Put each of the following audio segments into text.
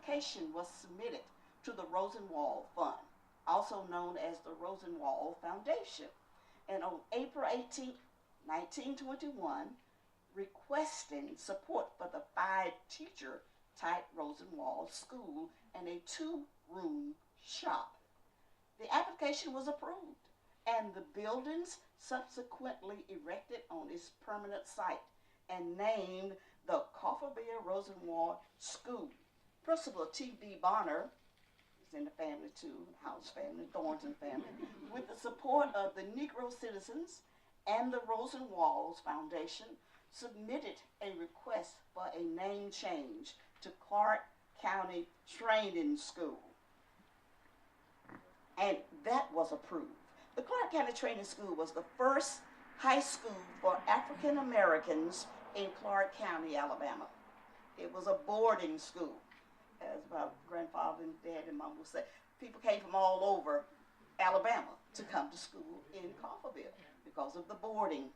application was submitted to the Rosenwald Fund, also known as the Rosenwald Foundation. And on April 18, 1921, requesting support for the 5-teacher type Rosenwald School and a 2-room shop. The application was approved, and the buildings subsequently erected on its permanent site and named the Coffeeville Rosenwald School. Principal T.B. Bonner is in the family too, House family, Thornton family, with the support of the Negro citizens and the Rosenwald Foundation, submitted a request for a name change to Clarke County Training School. And that was approved. The Clarke County Training School was the first high school for African Americans in Clarke County, Alabama. It was a boarding school. As my grandfather and dad and mom would say, people came from all over Alabama to come to school in Coffeeville because of the boarding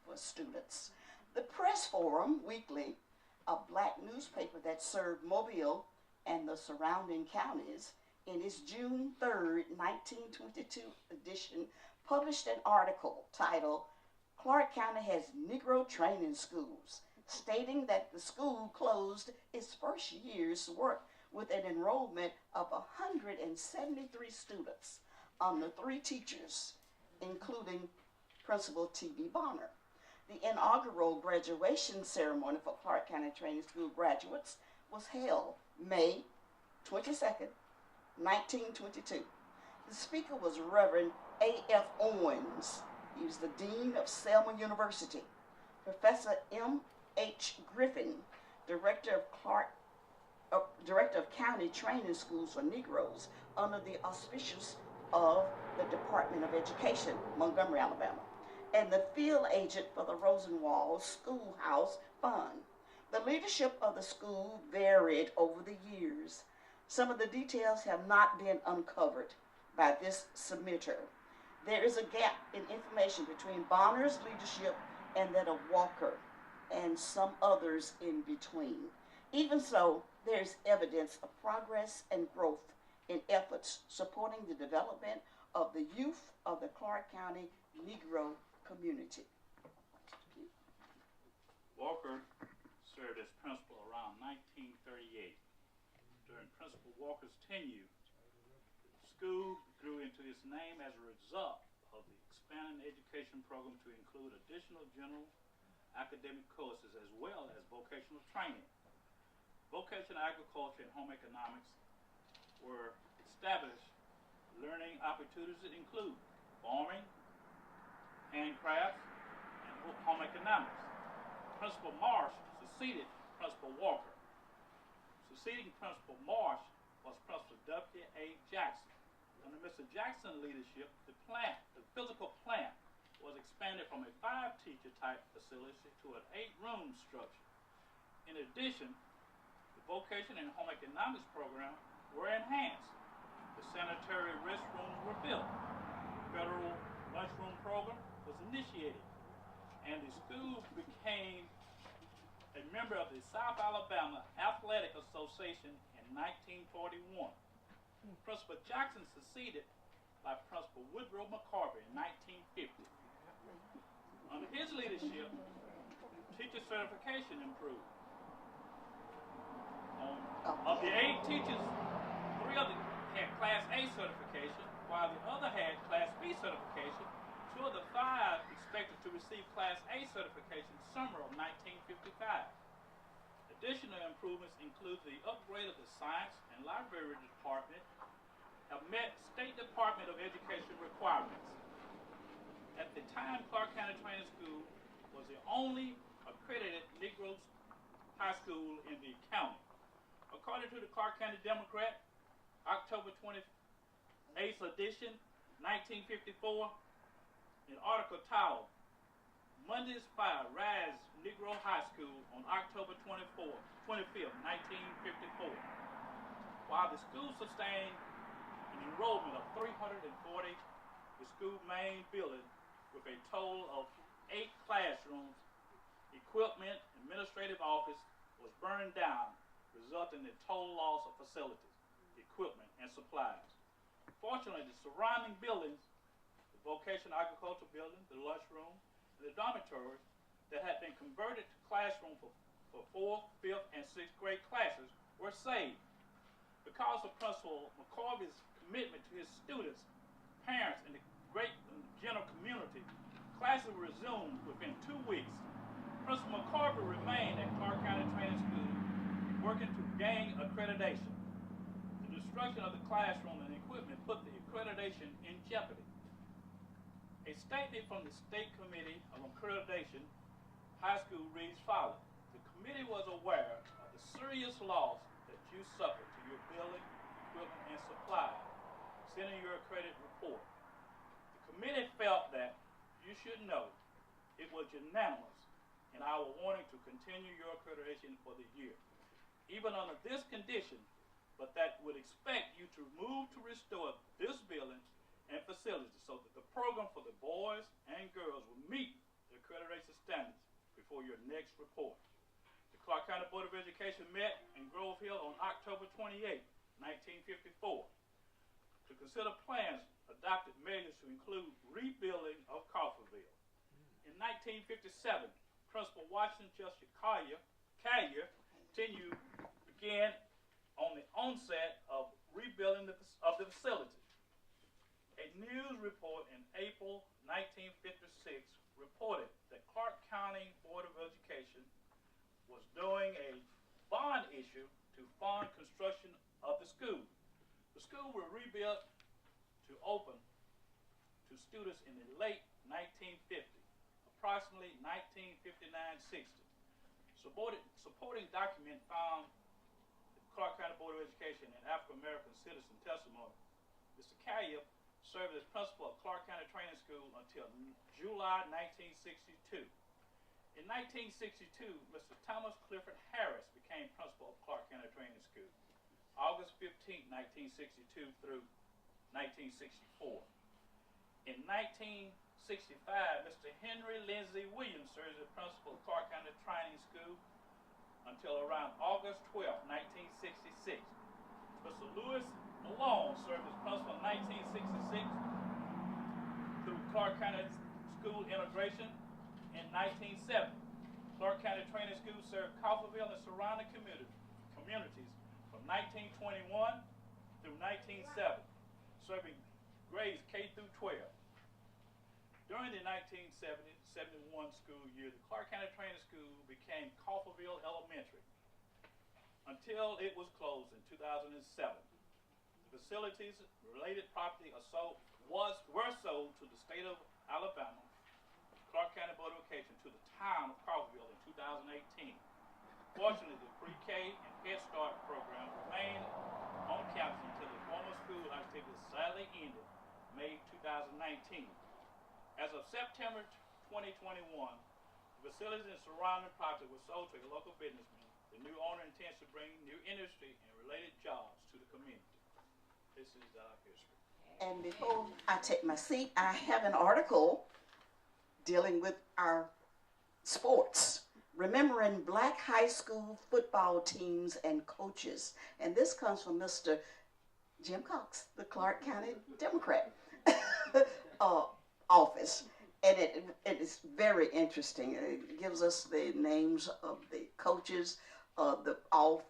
for students. The Press Forum Weekly, a black newspaper that served Mobile and the surrounding counties, in its June 3rd, 1922 edition, published an article titled, "Clarke County has Negro Training Schools," stating that the school closed its first year's work with an enrollment of 173 students under 3 teachers, including Principal T.B. Bonner. The inaugural graduation ceremony for Clarke County Training School graduates was held May 22nd, 1922. The speaker was Reverend A.F. Owens. He was the Dean of Selma University. Professor M.H. Griffin, Director of County Training Schools for Negroes under the auspices of the Department of Education, Montgomery, Alabama, and the field agent for the Rosenwald Schoolhouse Fund. The leadership of the school varied over the years. Some of the details have not been uncovered by this submitter. There is a gap in information between Bonner's leadership and that of Walker and some others in between. Even so, there is evidence of progress and growth in efforts supporting the development of the youth of the Clarke County Negro community. Walker served as principal around 1938. During Principal Walker's tenure, the school grew into its name as a result of the expanding education program to include additional general academic courses as well as vocational training. Vocational agriculture and home economics were established. Learning opportunities that include farming, handcrafts, and home economics. Principal Marsh succeeded Principal Walker. Succeeding Principal Marsh was Principal W.A. Jackson. Under Mr. Jackson's leadership, the physical plant was expanded from a 5-teacher type facility to an 8-room structure. In addition, the vocation and home economics program were enhanced. The sanitary restrooms were built. The federal lunchroom program was initiated, and the school became a member of the South Alabama Athletic Association in 1941. Principal Jackson succeeded by Principal Woodrow McCarver in 1950. Under his leadership, teacher certification improved. Of the 8 teachers, 3 of them had Class A certification, while the other had Class B certification. 2 of the 5 expected to receive Class A certification summer of 1955. Additional improvements include the upgrade of the science and library department have met State Department of Education requirements. At the time, Clarke County Training School was the only accredited Negro high school in the county. According to the Clarke County Democrat, October 28th edition, 1954, an article titled, "Monday's Fire Rise Negro High School on October 25th, 1954. While the school sustained an enrollment of 340, the school main building with a total of 8 classrooms, equipment, administrative office was burned down resulting in total loss of facilities, equipment, and supplies. Fortunately, the surrounding buildings, the vocational agriculture building, the lunchroom, and the dormitories that had been converted to classrooms for 4th, 5th, and 6th grade classes were saved. Because of Principal McCorvey's commitment to his students, parents, and the great general community, classes were resumed within 2 weeks. Principal McCorvey remained at Clarke County Training School, working to gain accreditation. The destruction of the classroom and equipment put the accreditation in jeopardy. A statement from the State Committee of Accreditation High School reads following. The committee was aware of the serious loss that you suffered to your building, equipment, and supplies. Sending your accredited report. The committee felt that you should know it was unanimous in our wanting to continue your accreditation for the year, even under this condition, but that would expect you to move to restore this building and facilities so that the program for the boys and girls will meet the accreditation standards before your next report. The Clarke County Board of Education met in Grove Hill on October 28, 1954, to consider plans adopted measures to include rebuilding of Coffeeville. In 1957, Principal Washington Chester Collier began on the onset of rebuilding of the facility. A news report in April 1956 reported that Clarke County Board of Education was doing a bond issue to fund construction of the school. The school will rebuild to open to students in the late 1950s, approximately 1959-60. Supporting document found the Clarke County Board of Education and African American citizen testimony. Mr. Collier served as principal of Clarke County Training School until July 1962. In 1962, Mr. Thomas Clifford Harris became principal of Clarke County Training School, August 15, 1962 through 1964. In 1965, Mr. Henry Lindsay Williams served as principal of Clarke County Training School until around August 12, 1966. Mr. Lewis Malone served as principal in 1966 through Clarke County School integration in 1970. Clarke County Training School served Coffeeville and surrounding communities from 1921 through 1970, serving grades K through 12. During the 1970-71 school year, the Clarke County Training School became Coffeeville Elementary until it was closed in 2007. The facilities, related property were sold to the state of Alabama, Clarke County Board of Education, to the town of Coffeeville in 2018. Fortunately, the pre-K and Head Start program remained on campus until the former school activities sadly ended May 2019. As of September 2021, the facilities and surrounding property were sold to a local businessman. The new owner intends to bring new industry and related jobs to the community. This is our history. And before I take my seat, I have an article dealing with our sports, remembering black high school football teams and coaches. And this comes from Mr. Jim Cox, the Clarke County Democrat office. And it is very interesting. It gives us the names of the coaches of all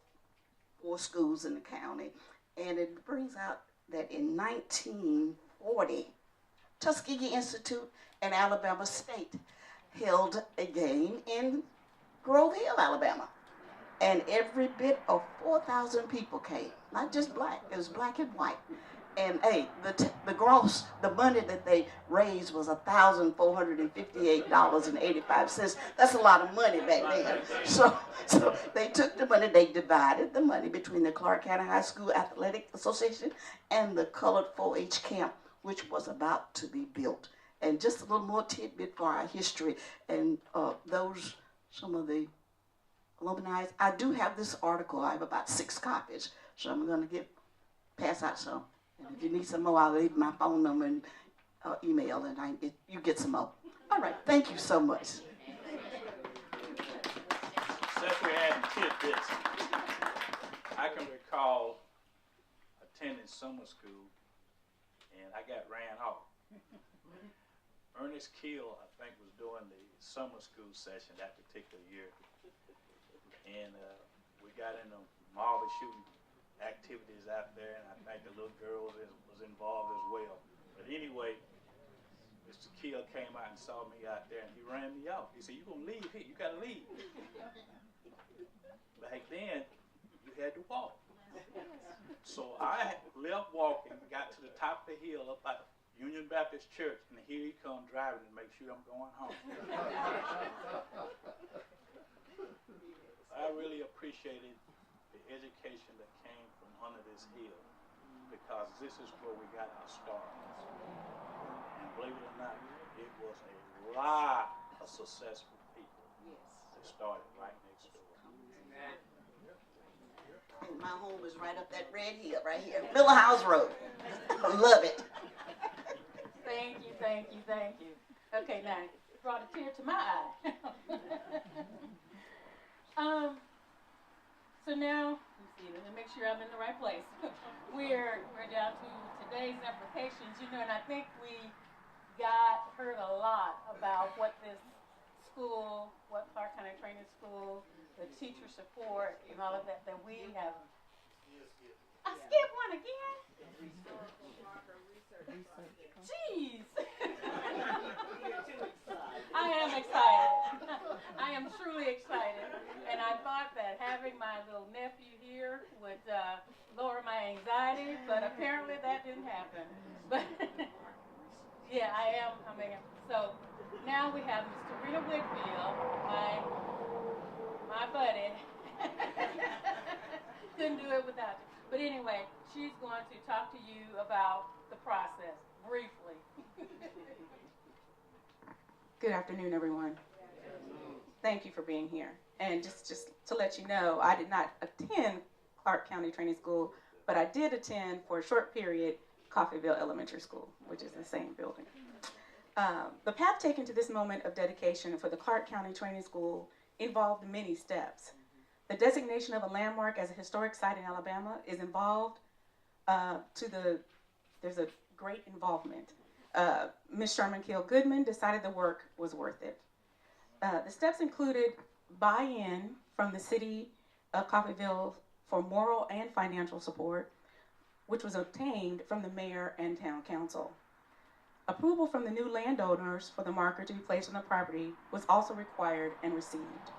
4 schools in the county. And it brings out that in 1940, Tuskegee Institute and Alabama State held a game in Grove Hill, Alabama. And every bit of 4,000 people came, not just black, it was black and white. And hey, the gross, the money that they raised was $1,458.85. That's a lot of money back then. So they took the money, they divided the money between the Clarke County High School Athletic Association and the Colored 4-H camp, which was about to be built. And just a little more tidbit for our history. And some of the alumni, I do have this article. I have about 6 copies, so I'm going to pass out some. And if you need some more, I'll leave my phone number and email, and you get some more. All right, thank you so much. Since we're adding tidbits, I can recall attending summer school, and I got ran off. Ernest Kill, I think, was doing the summer school session that particular year, and we got into marble shooting activities out there, and I think the little girl was involved as well. But anyway, Mr. Kill came out and saw me out there, and he ran me off. He said, "You're gonna leave here. You gotta leave." Back then, you had to walk. So I left walking, got to the top of the hill up at Union Baptist Church, and here he come driving to make sure I'm going home. I really appreciated the education that came from under this hill, because this is where we got our start. And believe it or not, it was a lot of successful people that started right next door. And my home is right up that red hill right here, Middle House Road. I love it. Thank you, thank you, thank you. Okay, now it brought a tear to my eye. So now, let me make sure I'm in the right place. We're down to today's implications, and I think we heard a lot about what this school, what Clarke County Training School, the teacher support, and all of that we have. I skipped one again. Jeez. I am excited. I am truly excited. And I thought that having my little nephew here would lower my anxiety, but apparently that didn't happen. But yeah, I am. So now we have Mr. Rita Whitfield, my buddy. Couldn't do it without you. But anyway, she's going to talk to you about the process briefly. Good afternoon, everyone. Thank you for being here. And just to let you know, I did not attend Clarke County Training School, but I did attend for a short period Coffeeville Elementary School, which is the same building. The path taken to this moment of dedication for the Clarke County Training School involved many steps. The designation of a landmark as a historic site in Alabama is involved there's a great involvement. Ms. Sherman Kill Goodman decided the work was worth it. The steps included buy-in from the city of Coffeeville for moral and financial support, which was obtained from the mayor and town council. Approval from the new landowners for the marker to be placed on the property was also required and received.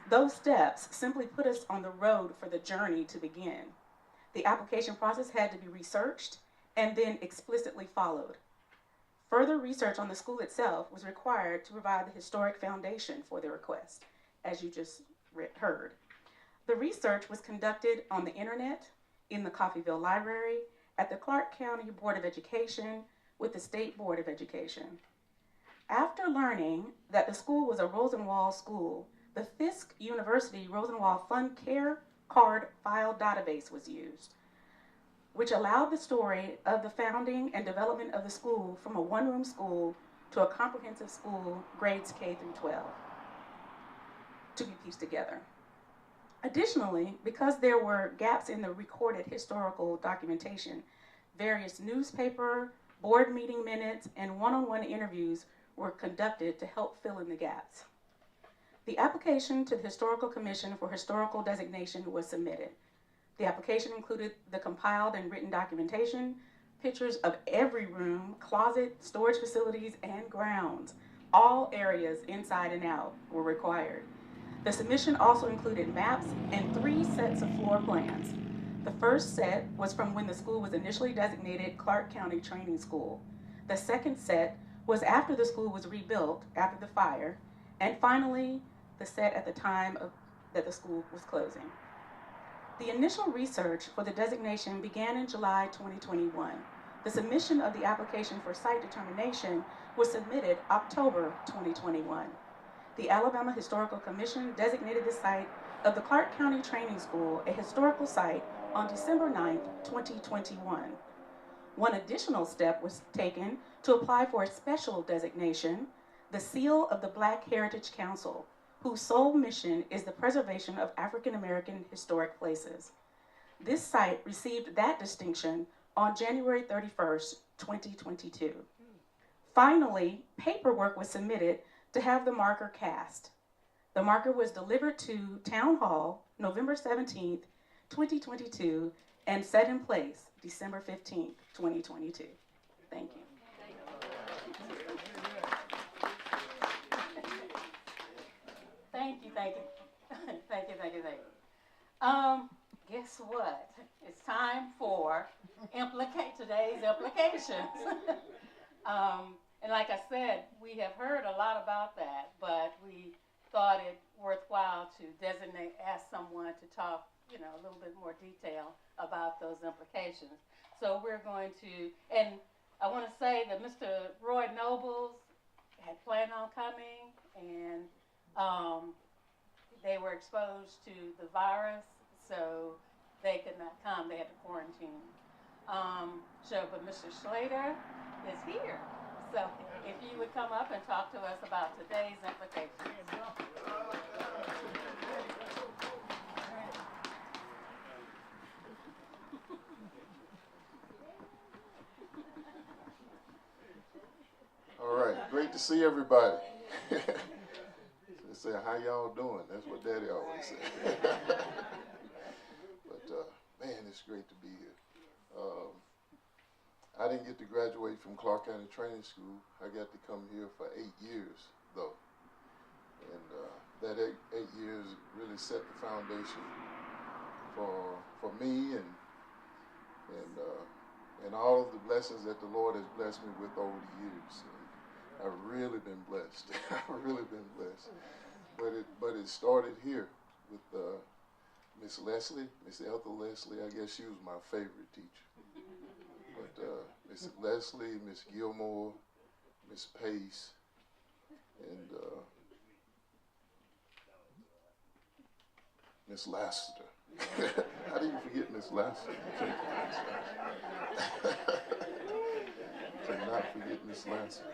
Those steps simply put us on the road for the journey to begin. The application process had to be researched and then explicitly followed. Further research on the school itself was required to provide the historic foundation for the request, as you just heard. The research was conducted on the internet, in the Coffeeville Library, at the Clarke County Board of Education, with the State Board of Education. After learning that the school was a Rosenwald school, the Fisk University Rosenwald Fund Care Card File Database was used, which allowed the story of the founding and development of the school from a one-room school to a comprehensive school, grades K through 12, to be pieced together. Additionally, because there were gaps in the recorded historical documentation, various newspaper, board meeting minutes, and one-on-one interviews were conducted to help fill in the gaps. The application to the Historical Commission for historical designation was submitted. The application included the compiled and written documentation, pictures of every room, closet, storage facilities, and grounds. All areas inside and out were required. The submission also included maps and 3 sets of floor plans. The first set was from when the school was initially designated Clarke County Training School. The second set was after the school was rebuilt after the fire, and finally, the set at the time that the school was closing. The initial research for the designation began in July 2021. The submission of the application for site determination was submitted October 2021. The Alabama Historical Commission designated the site of the Clarke County Training School a historical site on December 9, 2021. One additional step was taken to apply for a special designation, the Seal of the Black Heritage Council, whose sole mission is the preservation of African American historic places. This site received that distinction on January 31st, 2022. Finally, paperwork was submitted to have the marker cast. The marker was delivered to Town Hall November 17th, 2022, and set in place December 15th, 2022. Thank you. Thank you. Guess what? It's time for today's implications. And like I said, we have heard a lot about that, but we thought it worthwhile to ask someone to talk, a little bit more detail about those implications. So we're going to, and I want to say that Mr. Roy Nobles had planned on coming, and they were exposed to the virus, so they could not come. They had to quarantine. But Mr. Slater is here. So if you would come up and talk to us about today's implications. All right, great to see everybody. They say, how y'all doing? That's what Daddy always said. But man, it's great to be here. I didn't get to graduate from Clarke County Training School. I got to come here for 8 years, though. And that eight years really set the foundation for me and all of the blessings that the Lord has blessed me with over the years. And I've really been blessed. I've really been blessed. But it started here with Miss Leslie, Miss Ethel Leslie. I guess she was my favorite teacher. But Miss Leslie, Miss Gilmore, Miss Pace, and Miss Lassiter. How do you forget Miss Lassiter? Cannot forget Miss Lassiter.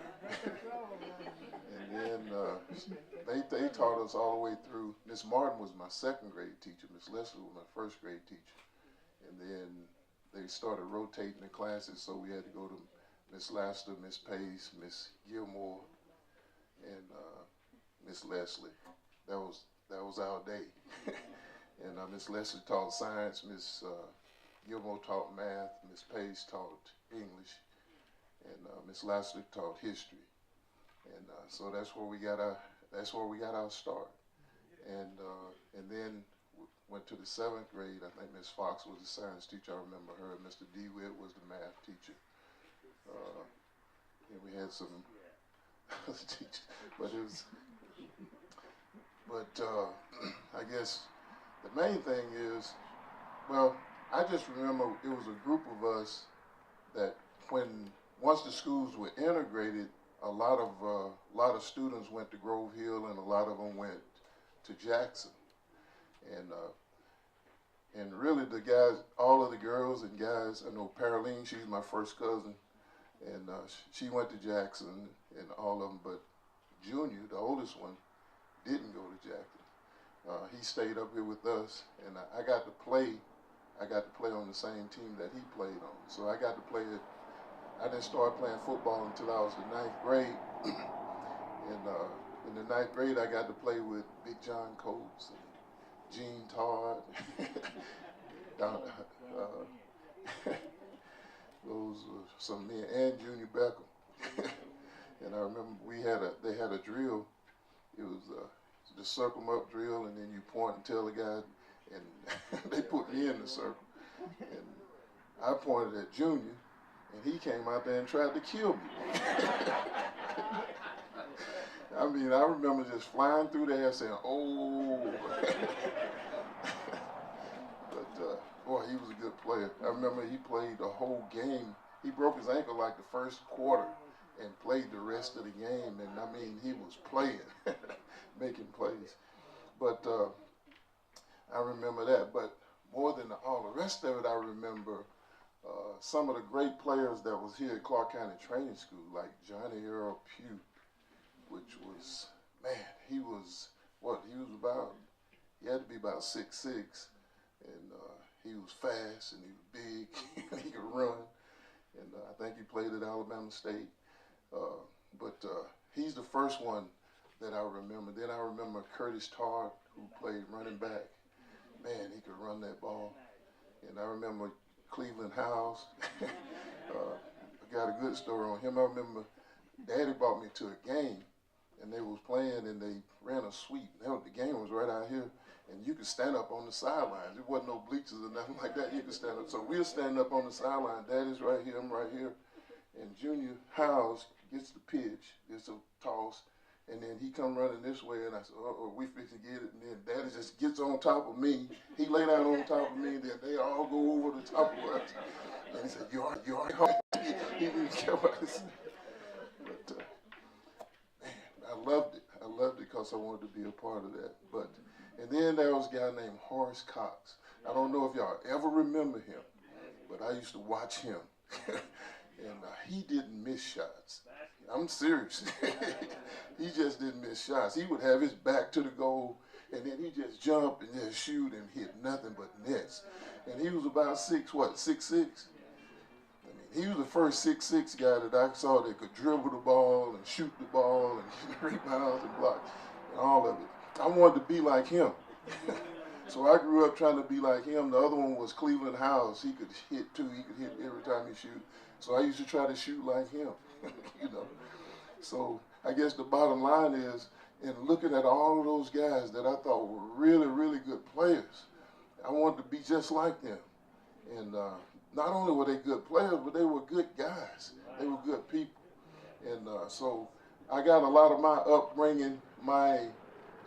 And then they taught us all the way through. Miss Martin was my second grade teacher. Miss Leslie was my first grade teacher. And then they started rotating the classes, so we had to go to Miss Lassiter, Miss Pace, Miss Gilmore, and Miss Leslie. That was our day. And Miss Leslie taught science, Miss Gilmore taught math, Miss Pace taught English, and Miss Lassiter taught history. And so that's where we got our start. And then went to the 7th grade. I think Miss Fox was the science teacher. I remember her. Mr. DeWitt was the math teacher. And we had some other teachers, but I guess the main thing is, well, I just remember it was a group of us that once the schools were integrated, a lot of students went to Grove Hill, and a lot of them went to Jackson. And really the guys, all of the girls and guys, I know Paroline, she's my first cousin, and she went to Jackson, and all of them, but Junior, the oldest one, didn't go to Jackson. He stayed up here with us, and I got to play on the same team that he played on. So I got to play it. I didn't start playing football until I was the 9th grade. And in the 9th grade, I got to play with Big John Coates and Gene Todd. Those were some men, and Junior Beckham. And I remember they had a drill. It was the circle 'em up drill, and then you point and tell the guy, and they put me in the circle. And I pointed at Junior, and he came out there and tried to kill me. I mean, I remember just flying through the air saying, oh. But boy, he was a good player. I remember he played the whole game. He broke his ankle like the first quarter and played the rest of the game. And I mean, he was playing, making plays. But I remember that. But more than all the rest of it, I remember some of the great players that was here at Clarke County Training School, like Johnny Earl Pugh, which was, man, he was he had to be about 6'6", and he was fast and he was big and he could run. And I think he played at Alabama State. But he's the first one that I remember. Then I remember Curtis Tart, who played running back. Man, he could run that ball. And I remember Cleveland House. I got a good story on him. I remember Daddy brought me to a game, and they was playing, and they ran a sweep. The game was right out here, and you could stand up on the sidelines. There wasn't no bleachers or nothing like that. You could stand up. So we're standing up on the sideline. Daddy's right here, I'm right here. And Junior House gets the pitch, gets a toss, and then he come running this way, and I said, uh-oh, we fix to get it. And then Daddy just gets on top of me. He lay down on top of me, and then they all go over the top of us. And he said, you all right home? He didn't care what I said. But, man, I loved it. I loved it because I wanted to be a part of that. And then there was a guy named Horace Cox. I don't know if y'all ever remember him, but I used to watch him. And he didn't miss shots. I'm serious. He just didn't miss shots. He would have his back to the goal, and then he just jump and just shoot and hit nothing but nets. And he was about 6'6"? I mean, he was the first 6'6" guy that I saw that could dribble the ball and shoot the ball and rebounds and blocks and all of it. I wanted to be like him. So I grew up trying to be like him. The other one was Cleveland House. He could hit too. He could hit every time he shoot. So I used to try to shoot like him, you know. So I guess the bottom line is, in looking at all of those guys that I thought were really, really good players, I wanted to be just like them. And not only were they good players, but they were good guys. They were good people. And so I got a lot of my upbringing, my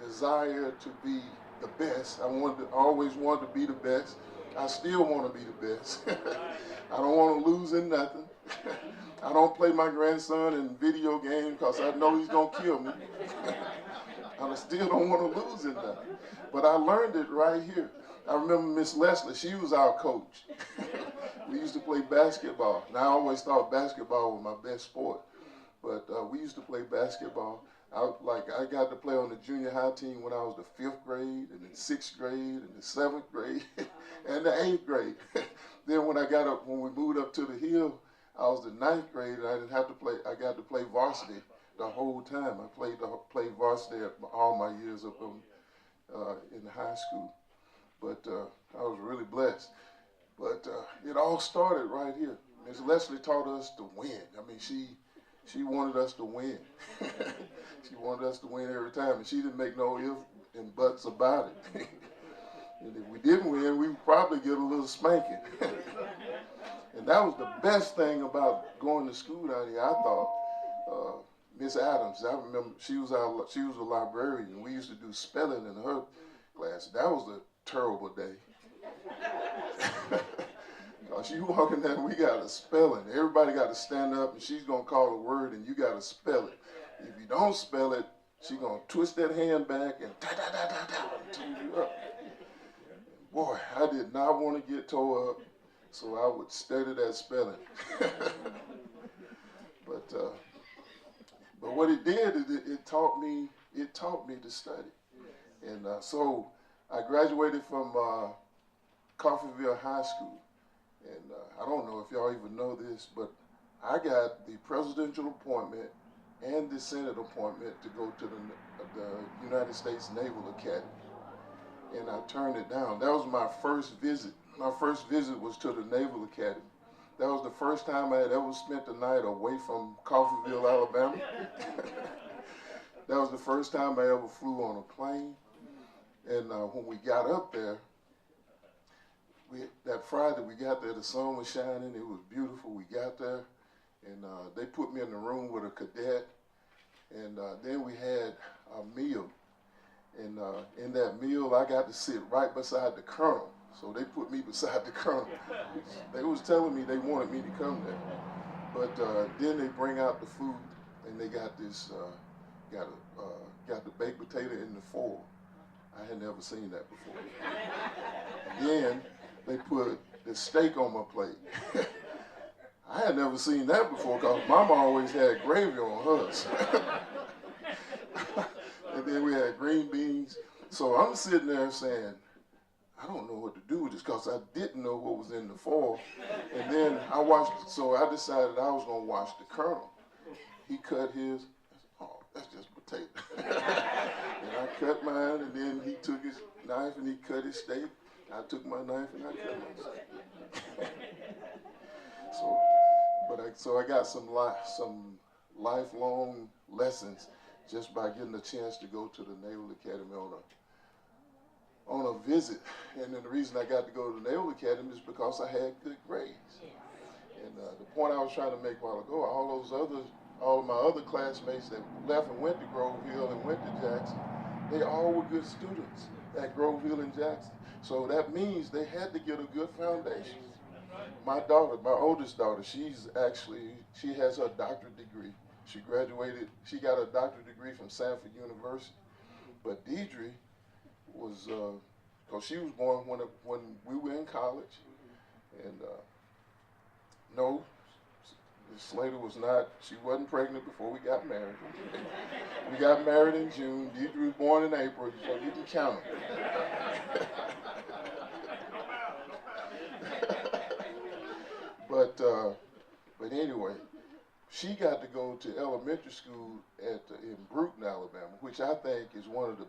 desire to be the best. I always wanted to be the best. I still want to be the best. I don't want to lose in nothing. I don't play my grandson in video games because I know he's going to kill me. I still don't want to lose in nothing. But I learned it right here. I remember Miss Leslie, she was our coach. We used to play basketball. And I always thought basketball was my best sport. But we used to play basketball. I got to play on the junior high team when I was the 5th grade, and the 6th grade, and the 7th grade, and the 8th grade. Then when we moved up to the hill, I was the 9th grade, and I didn't have to play. I got to play varsity the whole time. I played varsity all my years up in high school. But I was really blessed. But it all started right here. Miss Leslie taught us to win. I mean, she wanted us to win. She wanted us to win every time, and she didn't make no ifs and buts about it. And if we didn't win, we would probably get a little spanking. And that was the best thing about going to school down here, I thought. Miss Adams, I remember she was a librarian, and we used to do spelling in her class. That was a terrible day. Because you walk in there and we got a spelling. Everybody got to stand up, and she's going to call a word, and you got to spell it. If you don't spell it, she's going to twist that hand back and until you up. Boy, I did not want to get tore up, so I would study that spelling. But what it did is it taught me to study. And so I graduated from Coffeeville High School. And I don't know if y'all even know this, but I got the presidential appointment and the Senate appointment to go to the United States Naval Academy. And I turned it down. That was my first visit. My first visit was to the Naval Academy. That was the first time I had ever spent the night away from Coffeeville, Alabama. That was the first time I ever flew on a plane. And when we got up there, that Friday we got there, the sun was shining, it was beautiful. We got there, and they put me in the room with a cadet, and then we had a meal. And in that meal, I got to sit right beside the colonel. So they put me beside the colonel. They was telling me they wanted me to come there. But then they bring out the food, and they got this, got the baked potato in the foil. I had never seen that before. Then they put the steak on my plate. I had never seen that before because Mama always had gravy on hers. And then we had green beans. So I'm sitting there saying, I don't know what to do with this because I didn't know what was in the foil. And then so I decided I was going to wash the kernel. He cut his, oh, that's just potato. And I cut mine, and then he took his knife and he cut his steak. I took my knife and I cut my steak. So I got some lifelong lessons just by getting a chance to go to the Naval Academy on a visit. And then the reason I got to go to the Naval Academy is because I had good grades. And the point I was trying to make a while ago, all of my other classmates that left and went to Groveville and went to Jackson, they all were good students at Groveville and Jackson. So that means they had to get a good foundation. My daughter, my oldest daughter, she has her doctorate degree. She graduated, she got a doctorate degree from Sanford University. But Deidre was, because she was born when we were in college. And no, Slater she wasn't pregnant before we got married. We got married in June. Deidre was born in April, so you can count them. But anyway, she got to go to elementary school in Brewton, Alabama, which I think is one of the,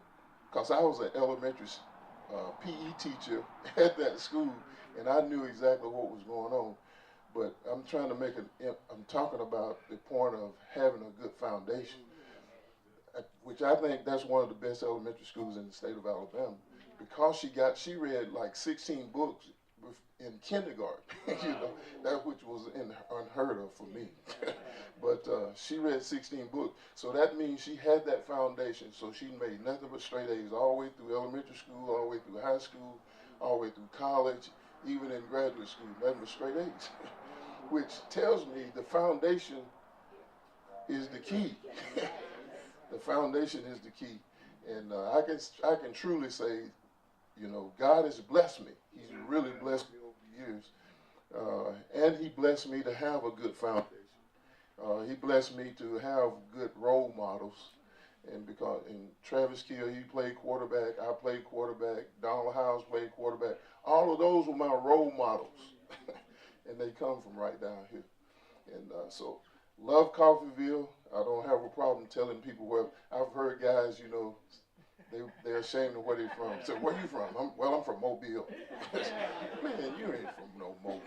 because I was an elementary PE teacher at that school, and I knew exactly what was going on. But I'm trying to I'm talking about the point of having a good foundation, which I think that's one of the best elementary schools in the state of Alabama, because she read like 16 books in kindergarten, that which was unheard of for me. But she read 16 books, so that means she had that foundation. So she made nothing but straight A's all the way through elementary school, all the way through high school, all the way through college, even in graduate school, nothing but straight A's. Which tells me the foundation is the key. The foundation is the key, and I can truly say, God has blessed me. He's really blessed me over the years, and He blessed me to have a good foundation. He blessed me to have good role models, and because Travis Kill, he played quarterback, I played quarterback, Donald Howes played quarterback. All of those were my role models, and they come from right down here. And so, love Coffeeville. I don't have a problem telling people where. I've heard guys, they're ashamed of where they're from. So, where you from? I'm from Mobile. Man, you ain't from no Mobile.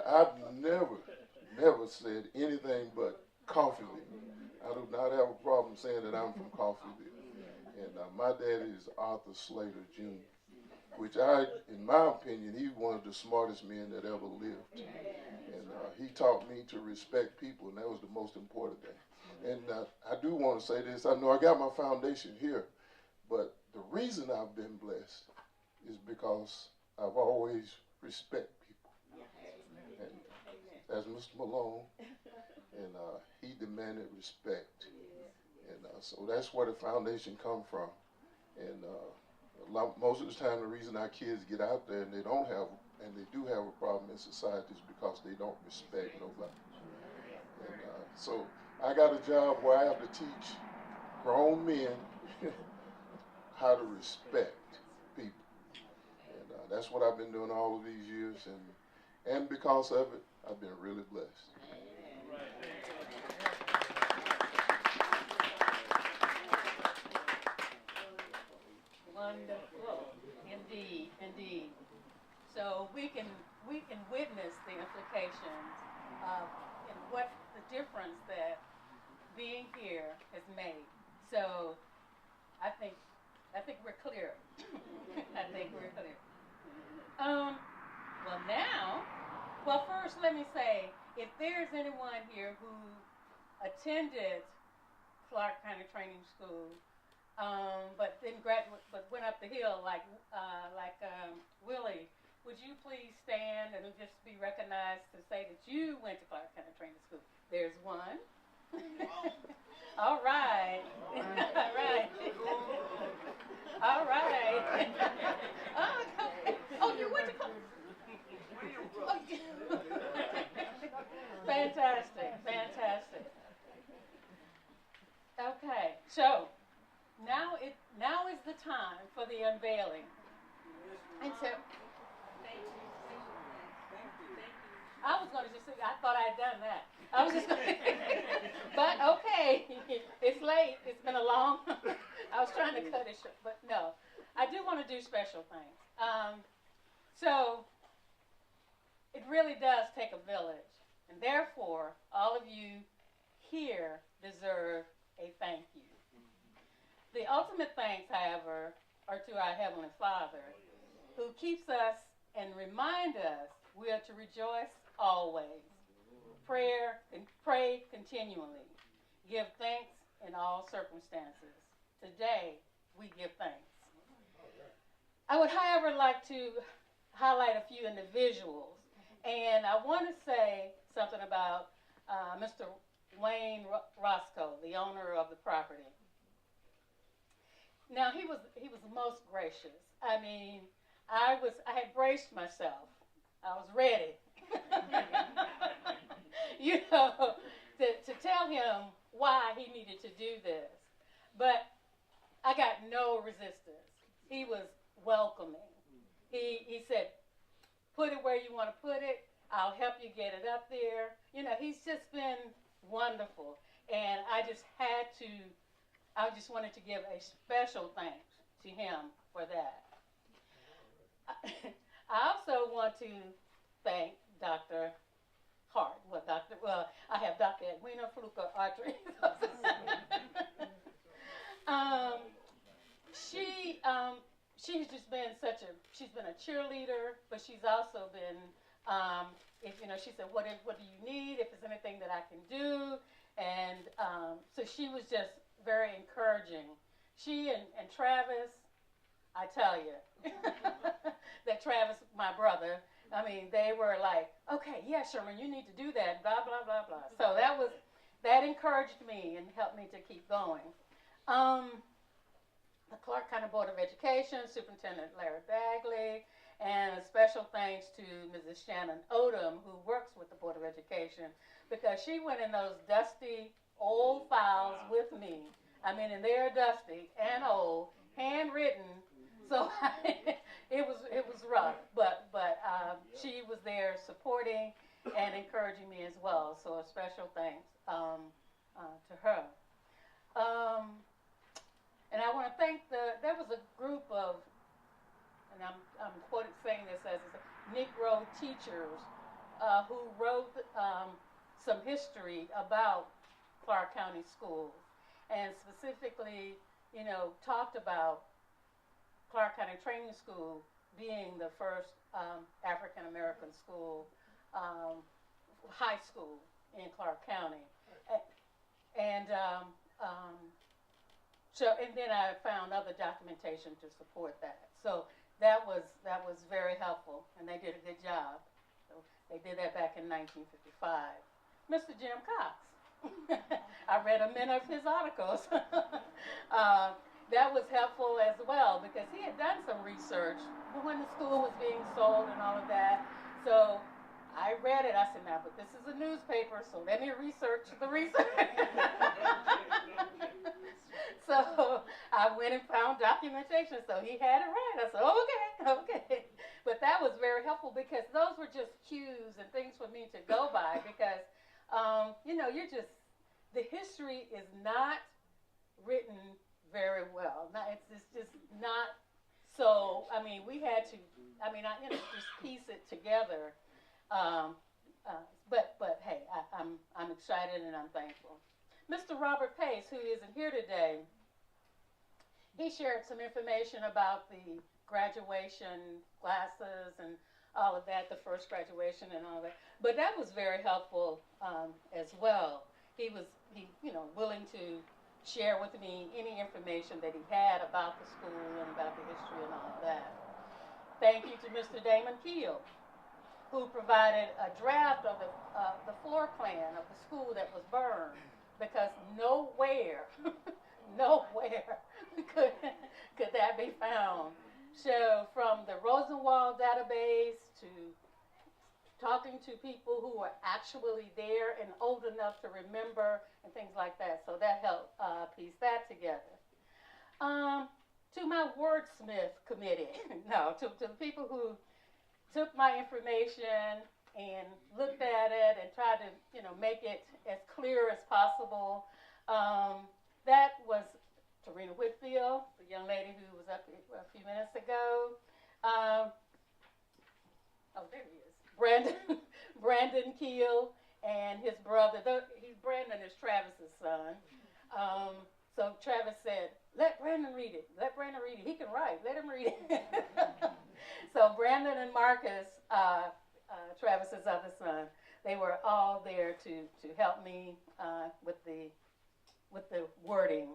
I've never said anything but Coffeeville. I do not have a problem saying that I'm from Coffeeville. And my daddy is Arthur Slater, Jr., which in my opinion, he's one of the smartest men that ever lived. And he taught me to respect people, and that was the most important thing. And I do want to say this. I know I got my foundation here, but the reason I've been blessed is because I've always respected people. And as Mr. Malone, and he demanded respect. And so that's where the foundation come from. And most of the time, the reason our kids get out there and they do have a problem in society is because they don't respect nobody. And so I got a job where I have to teach grown men how to respect people. And that's what I've been doing all of these years. And because of it, I've been really blessed. Wonderful, indeed. So we can witness the implications of and what the difference that being here has made. So I think we're clear. I think we're clear. Well, first let me say, if there's anyone here who attended Clarke County Training School, but didn't graduate, but went up the hill like Willie, would you please stand and just be recognized to say that you went to Clarke County Training School? There's one. All right. All right. All right. Oh, you went to Clarke. Fantastic. So now is the time for the unveiling. And so I was going to just say, I thought I had done that. I was just going to, but okay, it's late. It's been a long, I was trying to cut it short, but no. I do want to do special things. So it really does take a village. And therefore, all of you here deserve a thank you. The ultimate thanks, however, are to our Heavenly Father, who keeps us and remind us we are to rejoice always, pray continually, give thanks in all circumstances. Today, we give thanks. I would, however, like to highlight a few individuals, and I want to say something about Mr. Wayne Roscoe, the owner of the property. Now, he was most gracious. I mean, I had braced myself. I was ready. You know, to tell him why he needed to do this. But I got no resistance. He was welcoming. He said, put it where you want to put it. I'll help you get it up there. You know, he's just been wonderful. And I just wanted to give a special thanks to him for that. I also want to thank Dr. Hart. I have Dr. Edwina Fluker Archery. She's just been she's been a cheerleader, but she's also been, she said, what do you need? If there's anything that I can do. And so she was just very encouraging. She and Travis, I tell you, that Travis, my brother, I mean, they were like, okay, yeah, Sherman, you need to do that, blah, blah, blah, blah. So that encouraged me and helped me to keep going. The Clarke County Board of Education, Superintendent Larry Bagley, and a special thanks to Mrs. Shannon Odom, who works with the Board of Education, because she went in those dusty old files with me. I mean, and they're dusty and old, handwritten. So it was rough, but she was there supporting and encouraging me as well. So a special thanks to her. And I want to thank there was a group of, and I'm saying this as Negro teachers who wrote some history about Clarke County schools, and specifically, talked about Clarke County Training School being the first African American school, high school in Clarke County, and then I found other documentation to support that. So that was very helpful, and they did a good job. So they did that back in 1955. Mr. Jim Cox, I read many of his articles. That was helpful as well, because he had done some research when the school was being sold and all of that. So I read it. I said, now, but this is a newspaper, so let me research the research. So I went and found documentation. So he had it right. I said, oh, okay. But that was very helpful, because those were just cues and things for me to go by, because, the history is not written very well. It's just not. So, I mean, we had to, just piece it together. But hey, I'm excited and I'm thankful. Mr. Robert Pace, who isn't here today, he shared some information about the graduation classes and all of that, the first graduation and all that. But that was very helpful as well. He was willing to share with me any information that he had about the school and about the history and all of that. Thank you to Mr. Damon Keel, who provided a draft of the floor plan of the school that was burned, because nowhere could that be found. So from the Rosenwald database to talking to people who were actually there and old enough to remember and things like that. So that helped piece that together. To my wordsmith committee, no, to the people who took my information and looked at it and tried to, make it as clear as possible. That was Tarina Whitfield, the young lady who was up a few minutes ago. Oh, there he is. Brandon Keel and his brother. Brandon is Travis's son. So Travis said, let Brandon read it. Let Brandon read it. He can write. Let him read it. So Brandon and Marcus, Travis's other son, they were all there to help me with the wording.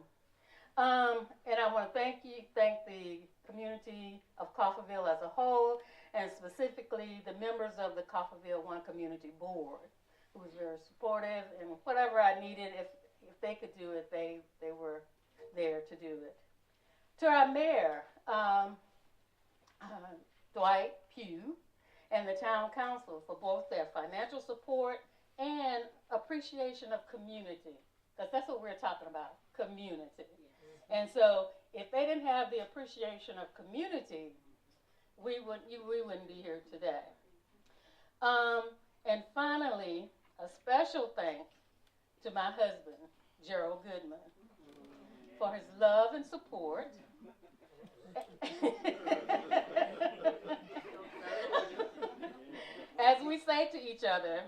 And I want to thank the community of Coffeeville as a whole, and specifically the members of the Coffeeville One Community Board, who was very supportive, and whatever I needed, if they could do it, they were there to do it. To our mayor, Dwight Pugh, and the town council for both their financial support and appreciation of community, because that's what we're talking about, community. And so if they didn't have the appreciation of community, we wouldn't be here today. And finally, a special thanks to my husband, Gerald Goodman, for his love and support. As we say to each other,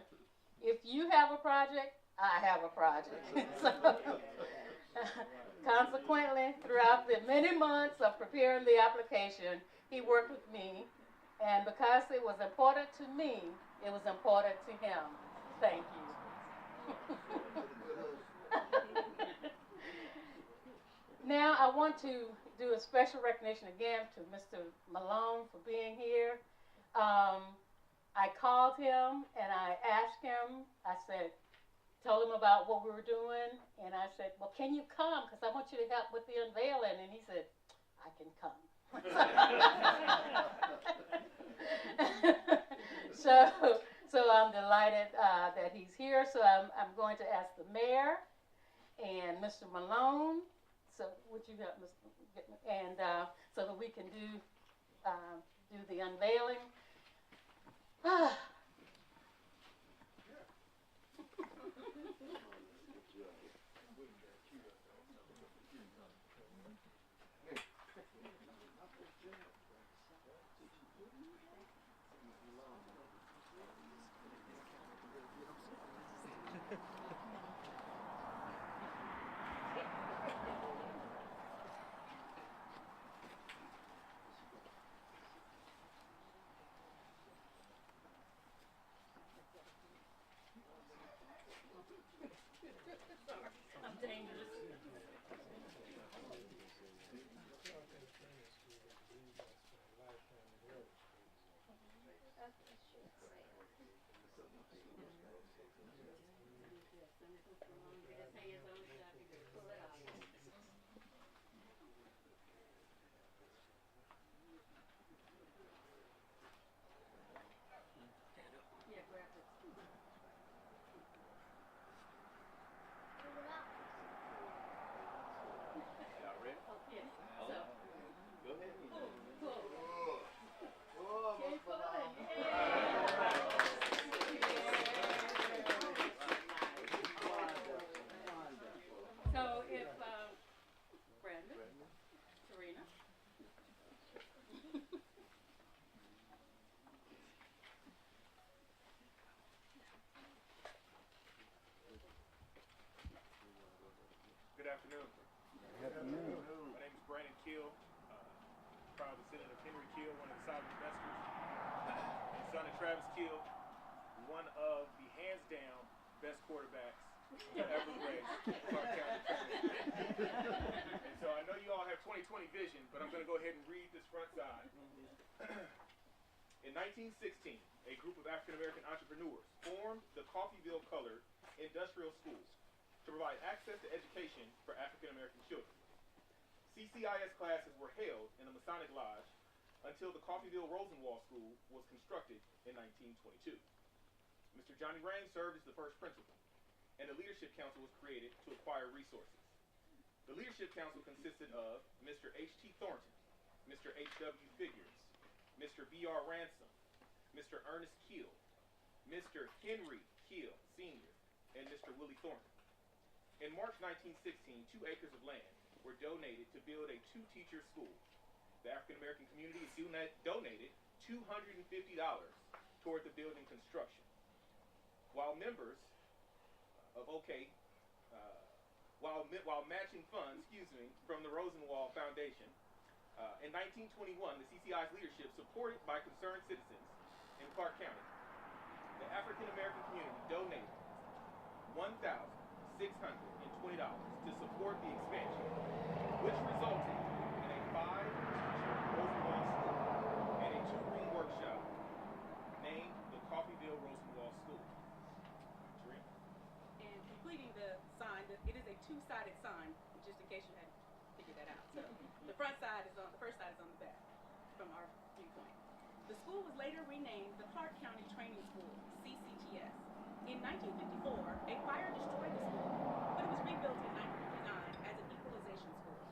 if you have a project, I have a project. So, consequently, throughout the many months of preparing the application, he worked with me, and because it was important to me, it was important to him. Thank you. Now I want to do a special recognition again to Mr. Malone for being here. I called him and I asked him, told him about what we were doing, and I said, well, can you come? Because I want you to help with the unveiling. And he said, I can come. So I'm delighted that he's here. So I'm going to ask the mayor and Mr. Malone. So would you help, and so that we can do the unveiling. I'm dangerous. Good afternoon. Good afternoon. My name is Brandon Keel. Proud descendant of Henry Keel, one of the solid investors. And son of Travis Keel, one of the hands down best quarterbacks ever raised Clarke County. And so I know you all have 20/20 vision, but I'm going to go ahead and read this front side. In 1916, a group of African American entrepreneurs formed the Coffeeville Colored Industrial Schools to provide access to education for African American children. CCIS classes were held in the Masonic Lodge until the Coffeeville Rosenwald School was constructed in 1922. Mr. Johnny Rain served as the first principal, and the Leadership Council was created to acquire resources. The Leadership Council consisted of Mr. H.T. Thornton, Mr. H.W. Figures, Mr. B.R. Ransom, Mr. Ernest Keel, Mr. Henry Keel, Sr., and Mr. Willie Thornton. In March 1916, 2 acres of land were donated to build a 2-teacher school. The African American community donated $250 toward the building construction. While members of while matching funds, from the Rosenwald Foundation, in 1921, the CCI's leadership, supported by concerned citizens in Clarke County, the African American community donated $1,620 to support the expansion, which resulted in a 5-teacher Rosenwald school and a 2-room workshop named the Coffeeville Rosenwald School. Shereen? And completing the sign, it is a 2-sided sign, just in case you hadn't figured that out. So the first side is on the back from our viewpoint. The school was later renamed the Clarke County Training School, CCTS. In 1954, a fire destroyed the school, but it was rebuilt in 1959 as an equalization school.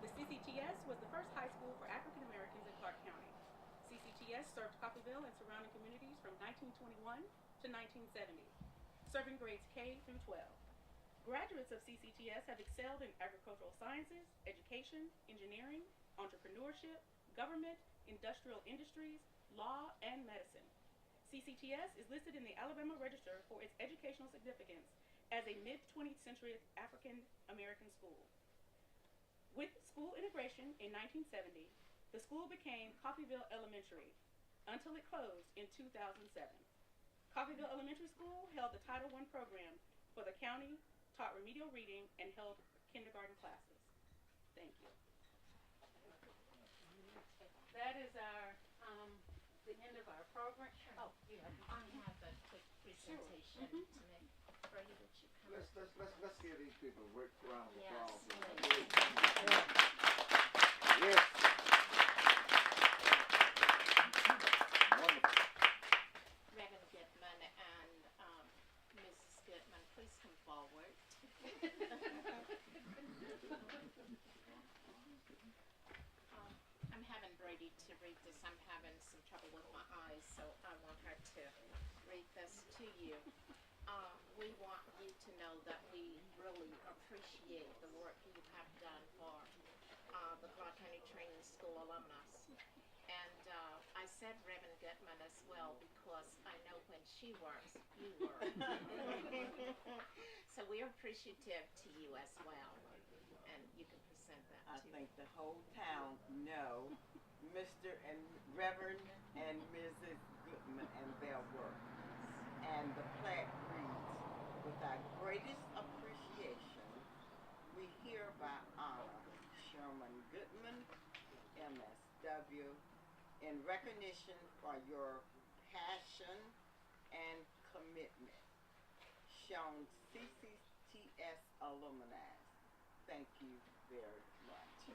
The CCTS was the first high school for African Americans in Clarke County. CCTS served Coffeeville and surrounding communities from 1921 to 1970, serving grades K through 12. Graduates of CCTS have excelled in agricultural sciences, education, engineering, entrepreneurship, government, industrial industries, law, and medicine. CCTS is listed in the Alabama Register for its educational significance as a mid-20th century African American school. With school integration in 1970, the school became Coffeeville Elementary until it closed in 2007. Coffeeville Elementary School held the Title I program for the county, taught remedial reading, and held kindergarten classes. Thank you. That is the end of our program. Oh, yeah. I have a quick presentation to make for you that you come. Let's give these people a round of Yes, applause. please. Yes. Wonderful. Reverend Goodman and Mrs. Goodman, please come forward. I'm having Brady to read this. I'm having some trouble with my eyes, so I want her to read this to you. We want you to know that we really appreciate the work you have done for the Clarke County Training School alumnus. And I said Reverend Goodman as well because I know when she works, you work. So we're appreciative to you as well. And you can present that I to think the whole town know Mr. and Reverend and Mrs. Goodman and their work. And the plaque reads, with our greatest appreciation, we hereby honor Sherman Goodman, MSW, in recognition for your passion and commitment shown CCTS alumni. Thank you very much.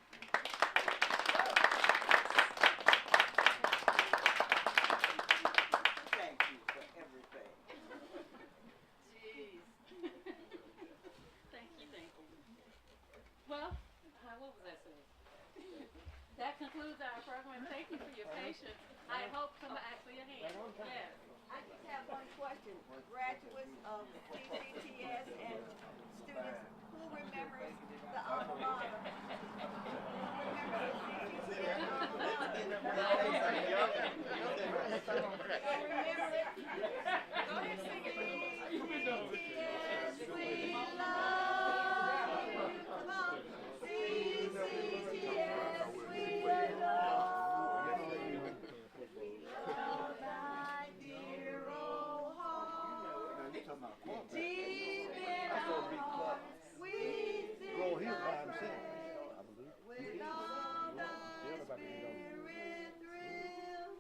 Thank you for everything. Jeez. Thank you. Well, what was that saying? That concludes our program. Thank you for your patience. I hope somebody actually a hand. Yes. I just have one question. Graduates of CCTS and students, who remembers the alma mater? Who remembers the CCTS alma mater? Y'all remember it? Go ahead, sing it. CCTS, we love you. Come on. CCTS, we adore you. We love thy dear old heart. Deep in our hearts, we sing thy praise. With all thy spirit thrill.